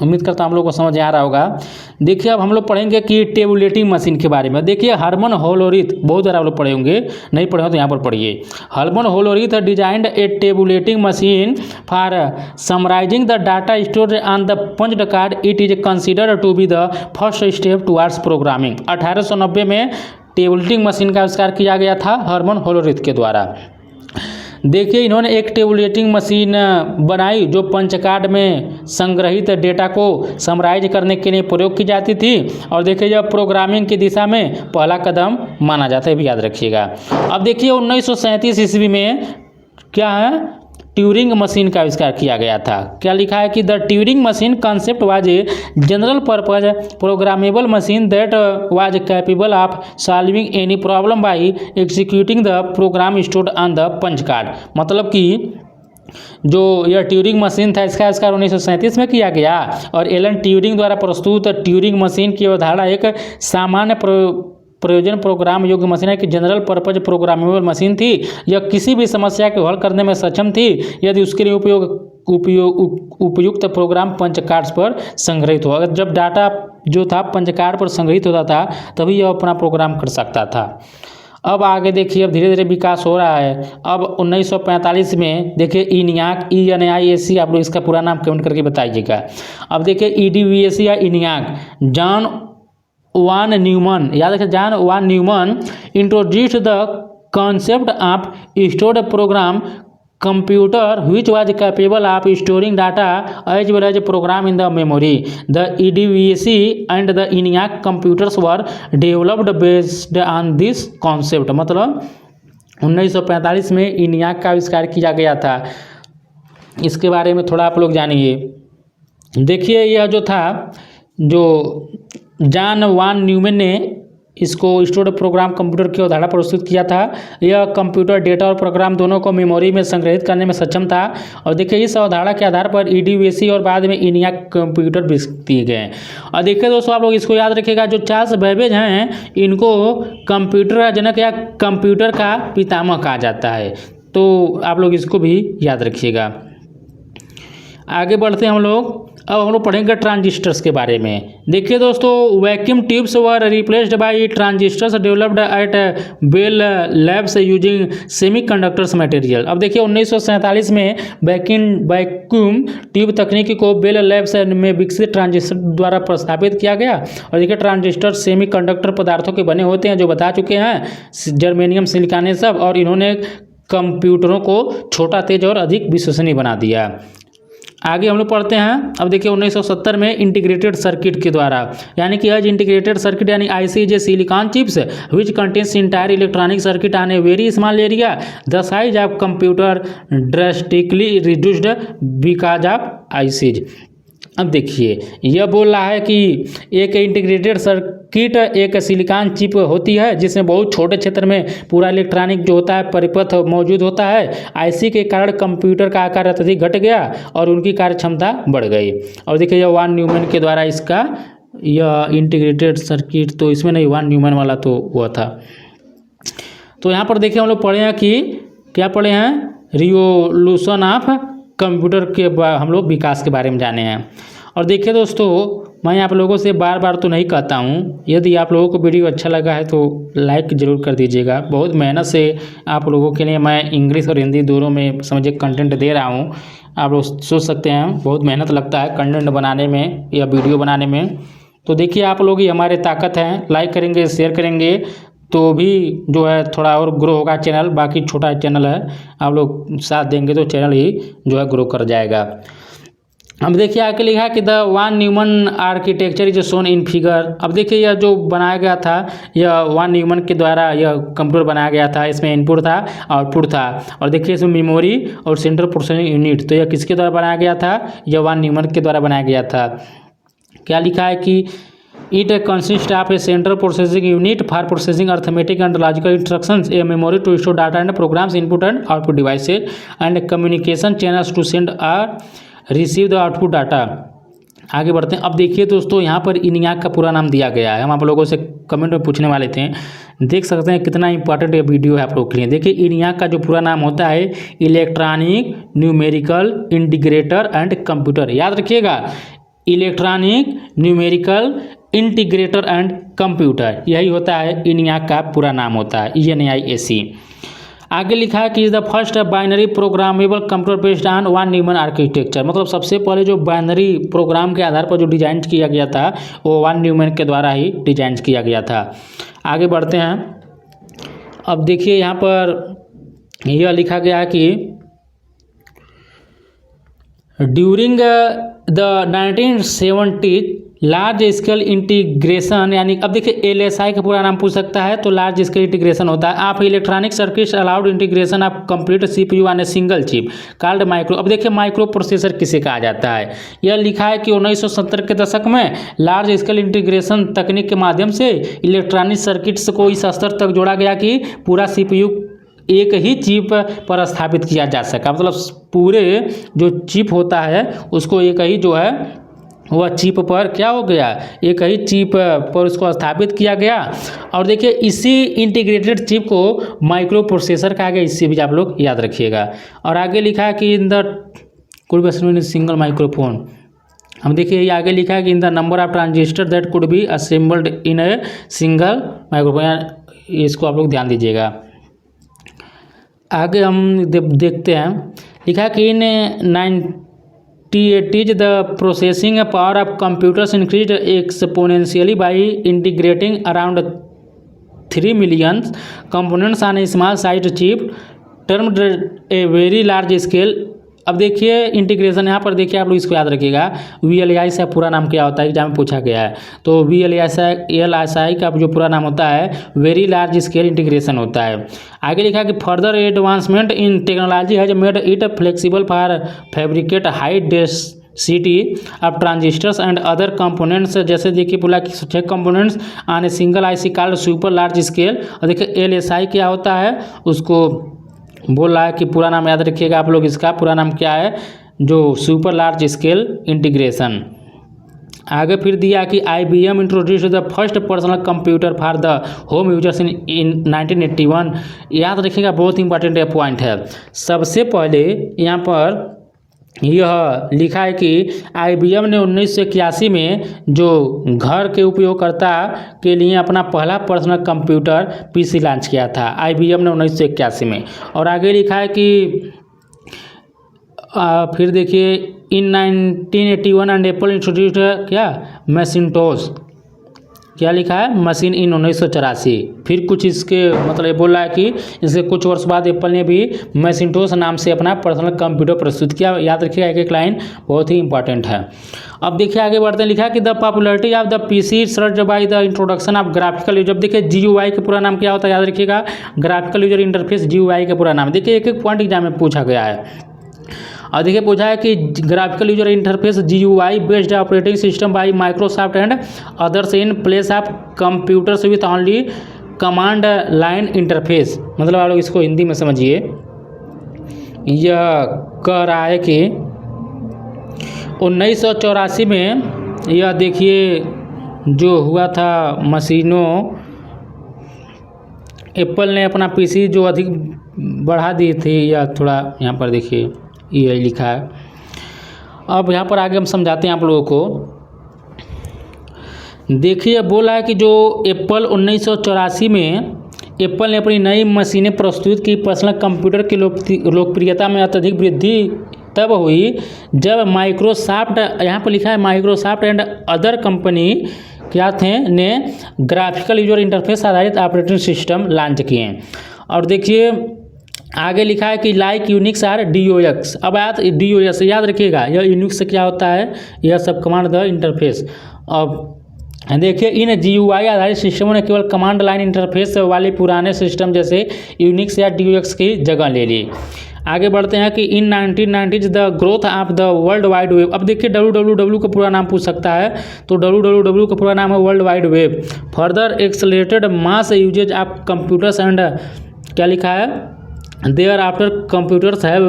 उम्मीद करता हूँ हम लोग को समझ आ रहा होगा। देखिए अब हम लोग पढ़ेंगे कि टेबुलेटिंग मशीन के बारे में। देखिए हर्मन होलोरिथ, बहुत ज़्यादा आप लोग पढ़े होंगे, नहीं पढ़े हो तो यहाँ पर पढ़िए। Herman Hollerith designed a tabulating machine for summarising the data stored on the punched card. It is considered to be the first step towards programming. 1890 में टेबुलेटिंग मशीन का आविष्कार किया गया था हर्मन होलोरिथ के द्वारा। देखिए इन्होंने एक टेबुलेटिंग मशीन बनाई जो पंच कार्ड में संग्रहित डेटा को समराइज करने के लिए प्रयोग की जाती थी और देखिए यह प्रोग्रामिंग की दिशा में पहला कदम माना जाता है, भी याद रखिएगा। अब देखिए 1937 ईस्वी में क्या है? ट्यूरिंग मशीन का आविष्कार किया गया था। क्या लिखा है कि the Turing machine concept was a general purpose programmable machine that was capable of solving any problem by executing the program stored on the punch card. मतलब कि जो यह ट्यूरिंग मशीन था इसका आविष्कार 1937 में किया गया और एलन ट्यूरिंग द्वारा प्रस्तुत ट्यूरिंग मशीन की अवधारणा एक सामान्य प्रयोजन प्रोग्राम योग्य मशीन है कि जनरल पर्पज प्रोग्रामेबल मशीन थी। यह किसी भी समस्या को हल करने में सक्षम थी यदि उसके लिए उपयुक्त प्रोग्राम पंच कार्ड्स पर संग्रहित हो। अगर जब डाटा जो था पंच कार्ड पर संग्रहित होता था तभी यह अपना प्रोग्राम कर सकता था। अब आगे देखिए अब धीरे धीरे विकास हो रहा है। अब 1945 में देखिए ENIAC ENIAC आप लोग इसका पूरा नाम कमेंट करके बताइएगा। अब देखिए EDVAC या ENIAC जॉन वान न्यूमन, याद रखिए John von Neumann introduced the concept of stored program computer which was capable of storing data as well as program in the memory. The EDVAC and the ENIAC computers were developed based on this concept. मतलब 1945 में ENIAC का आविष्कार किया गया था। इसके बारे में थोड़ा आप लोग जानिए। देखिए यह जो था जो जॉन वान न्यूमैन ने इसको स्टोर्ड प्रोग्राम कंप्यूटर की अवधारणा प्रस्तुत किया था। यह कंप्यूटर डेटा और प्रोग्राम दोनों को मेमोरी में संग्रहित करने में सक्षम था और देखिए इस अवधारणा के आधार पर EDVAC और बाद में ENIAC कंप्यूटर विकसित किए गए। और देखिए दोस्तों आप लोग इसको याद रखिएगा जो चार्ल्स बैबेज हैं इनको कंप्यूटर का जनक या कंप्यूटर का पितामह कहा जाता है, तो आप लोग इसको भी याद रखिएगा। आगे बढ़ते हैं हम लोग। अब हम लोग पढ़ेंगे ट्रांजिस्टर्स के बारे में। देखिए दोस्तों vacuum tubes were replaced by transistors developed at Bell Labs using semiconductors material. अब देखिए 1947 में वैक्यूम ट्यूब तकनीकी को बेल लैब्स में विकसित ट्रांजिस्टर द्वारा प्रस्तावित किया गया। और देखिए ट्रांजिस्टर सेमीकंडक्टर पदार्थों के बने होते हैं जो बता चुके हैं, जर्मेनियम सिलिकॉन ये सब, और इन्होंने कंप्यूटरों को छोटा, तेज और अधिक विश्वसनीय बना दिया। आगे हम लोग पढ़ते हैं। अब देखिए 1970 में इंटीग्रेटेड सर्किट के द्वारा, यानी कि आज इंटीग्रेटेड सर्किट यानी IC J silicon chips which contains entire electronic circuit on a very small area the size of computer drastically reduced because of ICs। अब देखिए यह बोल रहा है कि एक इंटीग्रेटेड सर्किट एक सिलिकॉन चिप होती है जिसमें बहुत छोटे क्षेत्र में पूरा इलेक्ट्रॉनिक जो होता है परिपथ मौजूद होता है। IC के कारण कंप्यूटर का आकार अत्यधिक घट गया और उनकी कार्य क्षमता बढ़ गई। और देखिए यह वान न्यूमैन के द्वारा इसका यह इंटीग्रेटेड सर्किट, तो इसमें नहीं, वान न्यूमैन वाला तो हुआ था। तो यहाँ पर देखिए हम लोग पढ़े हैं कि क्या पढ़े हैं, रिवोल्यूशन ऑफ कंप्यूटर के हम लोग विकास के बारे में जाने हैं। और देखिए दोस्तों मैं आप लोगों से बार बार तो नहीं कहता हूँ, यदि आप लोगों को वीडियो अच्छा लगा है तो लाइक ज़रूर कर दीजिएगा। बहुत मेहनत से आप लोगों के लिए मैं इंग्लिश और हिंदी दोनों में समझिए कंटेंट दे रहा हूँ। आप लोग सोच सकते हैं बहुत मेहनत लगता है कंटेंट बनाने में या वीडियो बनाने में, तो देखिए आप लोग ही हमारे ताकत हैं, लाइक करेंगे शेयर करेंगे तो भी जो है थोड़ा और ग्रो होगा चैनल। बाकी छोटा चैनल है, आप लोग साथ देंगे तो चैनल ही जो है ग्रो कर जाएगा। अब देखिए आगे लिखा है कि the von Neumann architecture is shown in figure. अब देखिए यह जो बनाया गया था यह वान न्यूमन के द्वारा यह कंप्यूटर बनाया गया था। इसमें इनपुट था आउटपुट था और देखिए इसमें मेमोरी और सेंट्रल प्रोसेसिंग यूनिट, तो यह किसके द्वारा बनाया गया था? यह वान न्यूमन के द्वारा बनाया गया था। क्या लिखा है कि it consist of a central processing unit for processing arithmetic and logical instructions, a memory to store data and programs, input and output devices and communication channels to send or receive the output data. आगे बढ़ते हैं। अब देखिए दोस्तों यहाँ पर इनियाक का पूरा नाम दिया गया है। हम आप लोगों से कमेंट में पूछने वाले थे, देख सकते हैं कितना इंपॉर्टेंट ये वीडियो है आप लोगों के लिए। देखिए इनियाक का जो पूरा नाम होता है electronic numerical integrator and computer. याद रखिएगा, electronic numerical integrator and computer, यही होता है इनियाक का पूरा नाम होता है, ENIAC। आगे लिखा है कि is the first binary programmable computer based on von Neumann architecture. मतलब सबसे पहले जो बाइनरी प्रोग्राम के आधार पर जो डिजाइन किया गया था वो वान न्यूमन के द्वारा ही डिजाइन किया गया था। आगे बढ़ते हैं। अब देखिए यहाँ पर यह लिखा गया है कि during the 1970 large scale integration, यानी अब देखिए LSI का पूरा नाम पूछ सकता है तो लार्ज स्केल इंटीग्रेशन होता है। आप electronic circuits allowed integration of complete CPU on a single chip called micro. अब देखिए माइक्रो प्रोसेसर किसे कहा जाता है? यह लिखा है कि 1970 के दशक में लार्ज स्केल इंटीग्रेशन तकनीक के माध्यम से इलेक्ट्रॉनिक सर्किट्स को इस स्तर तक जोड़ा गया कि पूरा CPU एक ही चिप पर स्थापित किया जा सका। मतलब पूरे जो चिप होता है उसको एक ही जो है वह चिप पर क्या हो गया, एक ही चिप पर उसको स्थापित किया गया। और देखिए इसी इंटीग्रेटेड चिप को माइक्रो प्रोसेसर कहा गया, इससे भी आप लोग याद रखिएगा। और आगे लिखा है कि in the could be assembled in single microphone. हम देखिए ये आगे लिखा है कि in the number of transistor that could be assembled in a single microphone. इसको आप लोग ध्यान दीजिएगा। आगे हम देखते हैं। लिखा है कि इन 1980s the processing power of computers increased exponentially by integrating around 3 million components on A small size chip termed a very large scale. अब देखिए इंटीग्रेशन, यहाँ पर देखिए आप लोग इसको याद रखिएगा, VLSI से पूरा नाम क्या होता है एग्जाम में पूछा गया है। तो VLSI का जो पूरा नाम होता है वेरी लार्ज स्केल इंटीग्रेशन होता है। आगे लिखा कि further advancement in technology has made it flexible for fabricate high density of transistors and other components. जैसे देखिए बोला कि 6 components on a single IC called super large scale. और देखिए LSI क्या होता है उसको बोल रहा है कि पूरा नाम याद रखिएगा आप लोग, इसका पूरा नाम क्या है, जो सुपर लार्ज स्केल इंटीग्रेशन। आगे फिर दिया कि IBM introduce the first personal computer for the home users इन 1981। याद रखिएगा, बहुत इंपॉर्टेंट पॉइंट है। सबसे पहले यहाँ पर यह लिखा है कि IBM ने 1981 में जो घर के उपयोगकर्ता के लिए अपना पहला पर्सनल कंप्यूटर PC लॉन्च किया था IBM ने 1981 में। और आगे लिखा है कि फिर देखिए इन 1981 एंड एप्पल इंट्रोड्यूस्ड क्या मैकिन्टोश। क्या लिखा है, मशीन इन 1984। फिर कुछ इसके मतलब ये बोल रहा है कि इसके कुछ वर्ष बाद एप्पल ने भी मैकिन्टोश नाम से अपना पर्सनल कंप्यूटर प्रस्तुत किया। याद रखिएगा, एक एक लाइन बहुत ही इंपॉर्टेंट है। अब देखिए आगे बढ़ते हैं। लिखा है कि the popularity of the PC search by the introduction of graphical user. देखिए GUI का पूरा नाम क्या होता है, याद रखिएगा, ग्राफिकल यूजर इंटरफेस GUI का पूरा नाम। देखिए एक एक पॉइंट एग्जाम में पूछा गया है। और देखिए पूछा है कि graphical user interface GUI based operating system by Microsoft and others in place of computers with only command line interface. मतलब आप लोग इसको हिंदी में समझिए, यह कह रहा है कि 1984 में यह देखिए जो हुआ था मशीनों, एप्पल ने अपना PC जो अधिक बढ़ा दी थी, या थोड़ा यहाँ पर देखिए ये लिखा है। अब यहाँ पर आगे हम समझाते हैं आप लोगों को। देखिए बोला है कि जो एप्पल 1984 में एप्पल ने अपनी नई मशीनें प्रस्तुत की। पर्सनल कंप्यूटर की लोकप्रियता में अत्यधिक वृद्धि तब हुई जब माइक्रोसॉफ्ट, यहाँ पर लिखा है माइक्रोसॉफ्ट एंड अदर कंपनी क्या थे ने ग्राफिकल यूजर इंटरफेस आधारित ऑपरेटिंग सिस्टम लॉन्च किए हैं। और देखिए आगे लिखा है कि लाइक यूनिक्स आर DOS। अब DOS याद रखिएगा, यह यूनिक्स से क्या होता है, यह सब कमांड द इंटरफेस। अब देखिए इन GUI आधारित सिस्टमों ने केवल कमांड लाइन इंटरफेस वाले पुराने सिस्टम जैसे यूनिक्स या DOS की जगह ले ली। आगे बढ़ते हैं कि इन 1990s the growth of the world wide web. अब देखिए WWW का पूरा नाम पूछ सकता है, तो WWW का पूरा नाम है world wide web. Further accelerated mass usages of computers and क्या लिखा है, thereafter computers have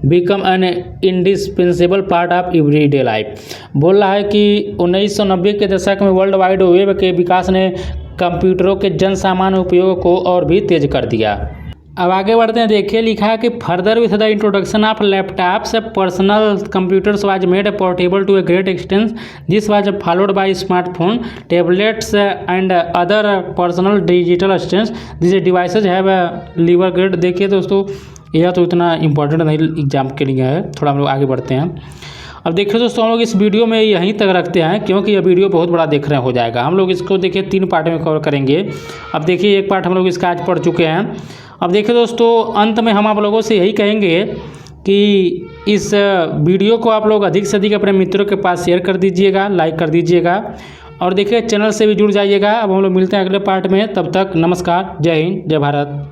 become an indispensable part of everyday life. बोल रहा है कि 1990 के दशक में वर्ल्ड वाइड वेब के विकास ने कंप्यूटरों के जन सामान्य उपयोग को और भी तेज कर दिया। अब आगे बढ़ते हैं, देखिए लिखा है कि further with the introduction of laptops personal computers was made portable to a great extent. This was followed by smartphone, tablets and other personal digital assistants. This devices have lever grade. देखिए दोस्तों यह तो इतना important नहीं exam के लिए है, थोड़ा हम लोग आगे बढ़ते हैं। अब देखिए दोस्तों हम लोग इस वीडियो में यहीं तक रखते हैं, क्योंकि यह वीडियो बहुत बड़ा देख रहे हो जाएगा। हम लोग इसको देखिए 3 पार्ट में कवर करेंगे। अब देखिए एक पार्ट हम लोग इसका आज पढ़ चुके हैं। अब देखिए दोस्तों अंत में हम आप लोगों से यही कहेंगे कि इस वीडियो को आप लोग अधिक से अधिक अपने मित्रों के पास शेयर कर दीजिएगा, लाइक कर दीजिएगा, और देखिए चैनल से भी जुड़ जाइएगा। अब हम लोग मिलते हैं अगले पार्ट में, तब तक नमस्कार, जय हिंद, जय भारत।